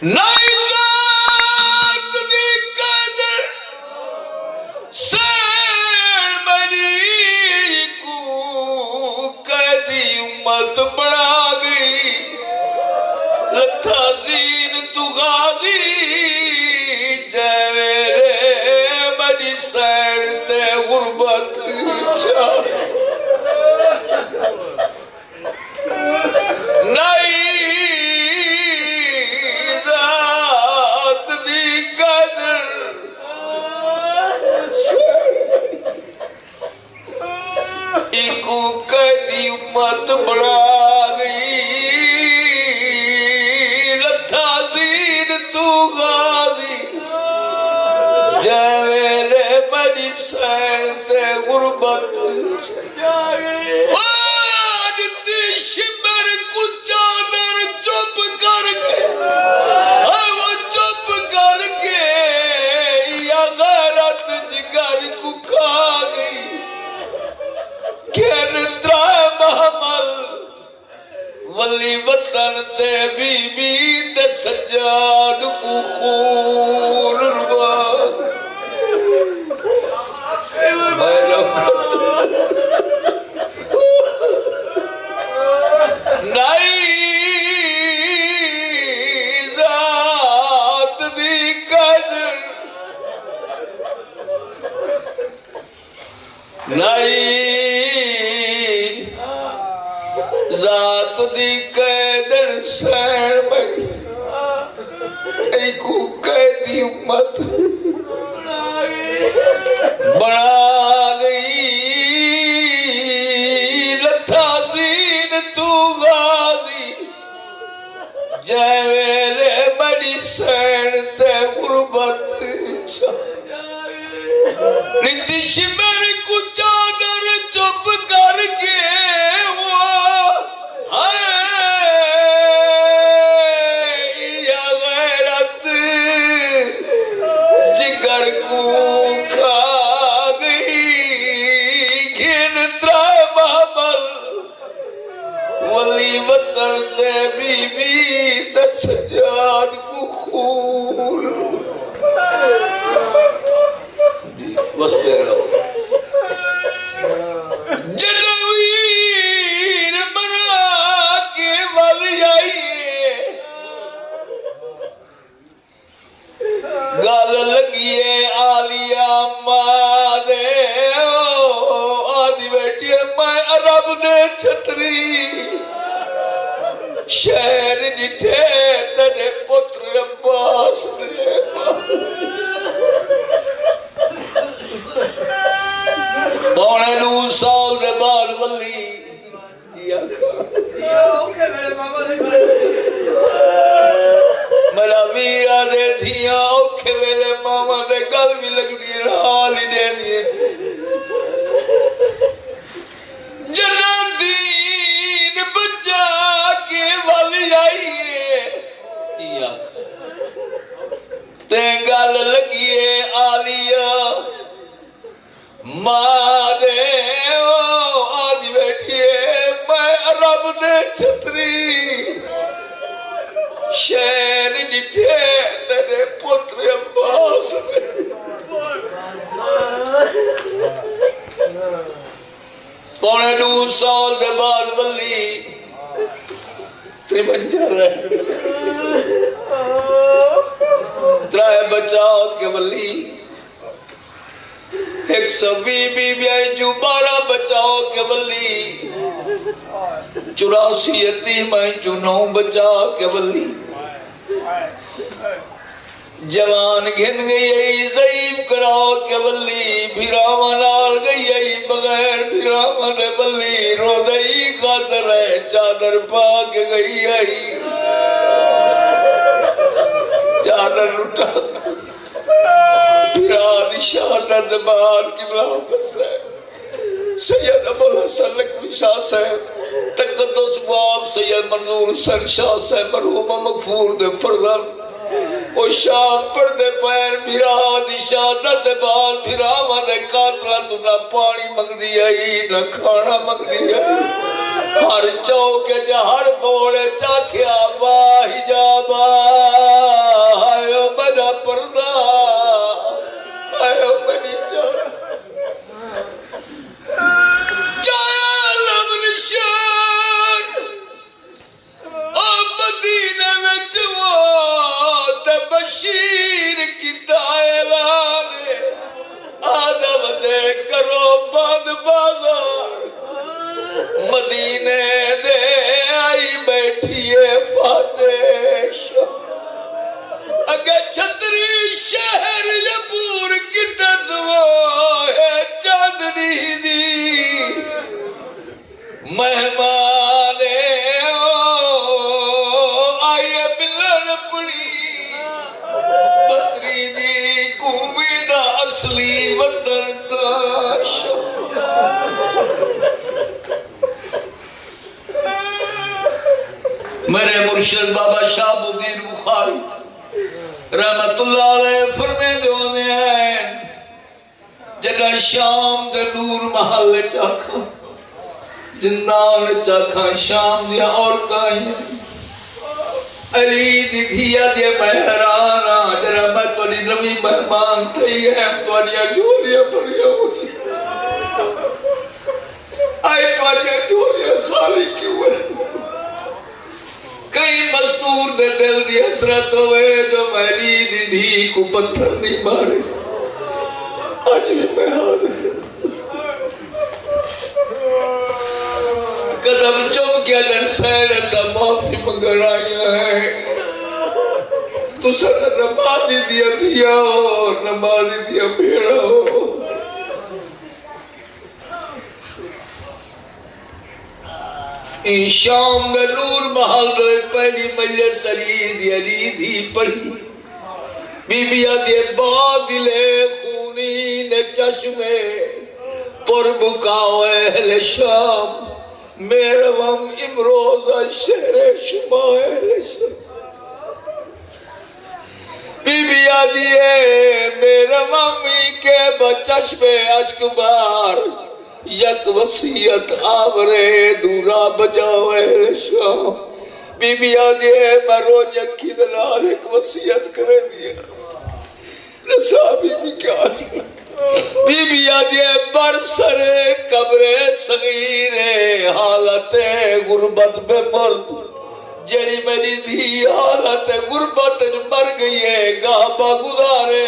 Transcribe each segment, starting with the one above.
نہیں ذات دی قدر سین بنی کو قیدی امت بڑھا گئی لتھا زین تو غازی جیوے بنی سین تے غربت چاہے امت بڑھا گئی لتھا زین تو غازی جے ویلے بنی سین تے غربت آجتی شبر کو چادر چپ کر کے وہ چپ کر کے یا غیرت جگر کو کھا گئی کھین ترائے محمل ولی وطن تے بی بی تے سجاد کو خون روا نہیں ذات دی قدر نہیں ذات دی قیدر سین بنی ایکو قیدی امت بڑھا گئی لتھا زین تو غازی جے ویلے بنی سین تے غربت ریتی شبر کو چادر چپ کر کے وطن تے بی بی تے سجاد کو خون بس دے رہو جنویر بنا کے ول جائیے گل لگیے آلیا ماں دے آدھی بیٹھیے میں عرب نے چھتری شہر نٹھے تیرے پتر عباس نے پونے 9 سال دے بعد ولی میرا میرا دے دھیاں اوکھے ویلے ماما دے گل بھی لگ دیئے حال ہی دے دیئے جنان دین بچا کے والی آئیے تے گل لگیے آلیا ماں دے آج بیٹھیے میں عرب دے چھتری شہر نٹھے تیرے پتر عباس دے پونے 9 سال دے بعد ولی تربنجا رہے ترائے بچاؤ کے ولی 120 بی آئی جو 12 بچاؤ کے ولی 84 یتیم آئی جو 9 بچاؤ کے ولی جوان گھن گئی ای ضعیف کراؤ کے ولی بھیراما نال گئی ای بغیر بھیراما نے ولی رو دئی قادر ہے چادر پاک گئی ای چادر لٹا بھیران شہادت بار کی ملافظ ہے سید ابو الحسن لکھوی شاہ صاحب تقدس باب سید منظور سر شاہ صاحب مرحوم مغفور دے فرزن او شام پر دے پیر بھیرا دی شہادت بال بھیرا مانے قاتلہ تو نہ پانی مگ دیا ہی نہ کھانا مگ دیا ہر چوکے جہر بوڑے چاکیا باہی جابا اپنی بدری دی قومی دا اصلی وطن دا میرے مرشد بابا شاہ الدین بخاری رحمت اللہ علیہ فرمیندے ہونے ہیں جگہ شام دے نور محل چاکھا زندان چاکھا شام دیا عورتاں علی دی دھیا دے مہرانا جرہ میں توڑی نمی مہمان تھی ہے توڑیاں جھولیاں بھریاں ہوئی آئے توڑیاں جھولیاں خالی کیوں ہے کئی مزدور دے دل دی حسرت ہوئے جو میری دی دھی کو پتھر نہیں مارے آج بھی میں حاضر قدم چوم کیا در سیر ایسا معافی منگر آیا ہے تو سر نمازی دیا دیا ہو نمازی دیا بھیڑا ہو این شام میں نور محل دے پہلی مجلس علی دی پڑھی بی بی آدھے بادلے خونی نے چشمے پر بکاو اہل شام میروم امروزہ شہر شما اہل شام بی بی آدھے میروم کے بچشمے عشق بار یک وسیعت آورے دورا بجاو اہل شام بی بی آدھے میں روز یکی دلال ایک وسیعت کرے دیا نصابی بھی کیا دیا بی بی آدھے برسر قبر صغیر حالت غربت بے مرد جڑی میری دھی حالت غربت مر گئی ہے گاہبہ گزارے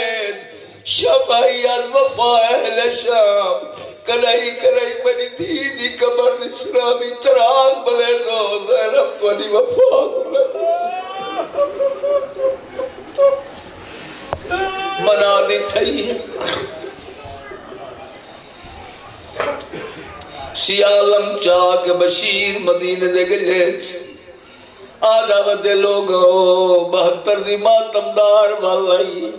شبائی از وفا اہل شام کرائی کرائی میری دھی دی قبر نسرامی چراغ بلے دو زینب توڑی وفا منا دی تھئی ہے سیالم چاک بشیر مدینہ دے گلے آدھا ودے لوگوں 72 دی ماتمدار والائی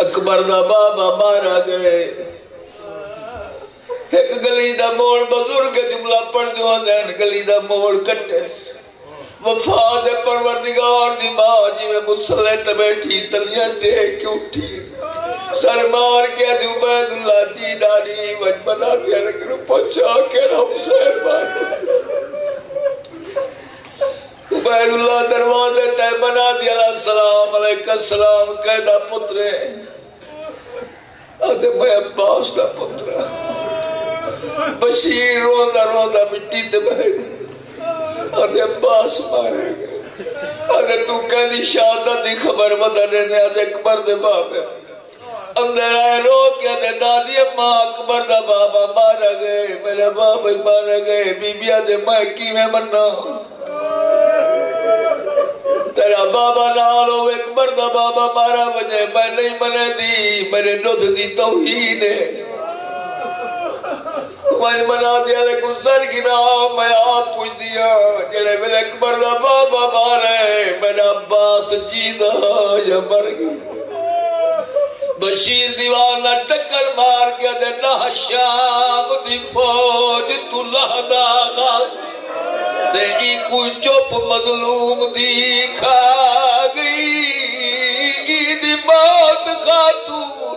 اکبر دا بابا مارا گئے ایک گلی دا موڑ بزرگ جملہ پڑھ جو دین گلی دا موڑ کٹے وفاد پروردگار دی ماں جی میں مسلح تبیٹھی تلیاں ٹیک اٹھی سر مار کے عبید اللہ جی ڈالی وج بنا دیا لیکن پہنچا کے حسین بھائی عبید اللہ دروازے تے بنا دیا السلام علیکہ السلام قیدہ پترے آدھے میں عباس دا پترہ بشیر روندہ روندہ مٹی تے بہے آدھے عباس مارے گئے آدھے تو کہنی شہادت دی خبر بدنے نے آدھے اکبر دے بابے اندر آئے رو کیا دے دادی اماں اکبر دا بابا مارا گئے میرے بابا مارا گئے بی بی آدھے میں کی میں مننا تیرا بابا نالو اکبر دا بابا مارا بجے میں نہیں منے دی میرے ندھ دی توہین ہے میں منا دیا لیکن سر گنا میں آپ پوچھ دیا جڑے میرے اکبر دا بابا مارے میرا عباس جیدہ یا مر گئی بشیر دیوانہ ٹکر مار کے دے نہ شام دی فوج تو لہدا غاز تے ای کوئی چپ مظلوم دی کھا گئی ای دی موت خاتون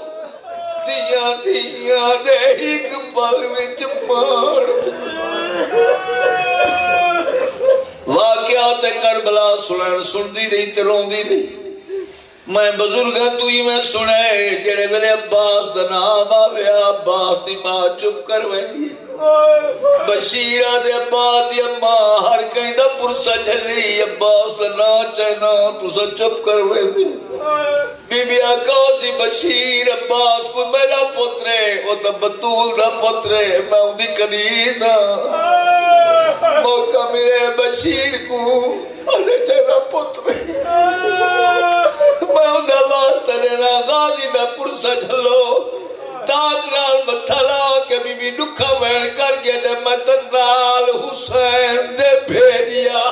دیا دیا دے ایک پل وچ مار واقعات کربلا سن دی رہی تے رون دی رہی میں بزرگاں تو ہی میں سنے جڑے میرے عباس دا نام آویا عباس دی ماں چپ کر ویدی بشیرہ دے عباس دی اماں ہر کہیں دا پرسا جھلی عباس دا نا چہنا تو سا چپ کر ویدی بی بی آقا سی بشیر عباس کو میرا پترے وہ تا بطول دا پترے میں ان دی کنیزا موقع ملے بشیر کو آنے چہنا پترے میں ان دا واسطہ دینا غازی دا پرسا جھلو داغرال متھلا کے بی بی نکھا وین کر گئے دے متنال حسین دے بھیڑیا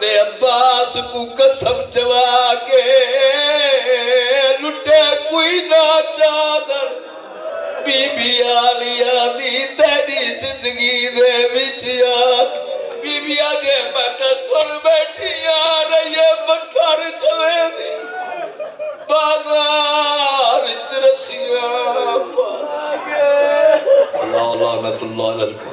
تے عباس کو قسم چوا کے لٹے کوئی نہ چادر بی بی عالیہ دی تیری زندگی دے وچ آکھ بی بی آگے میں تے سن بیٹھی آ رہی ہے پتھر چلے دی بازار چرسیاں اللہ لعنت اللہ علیہ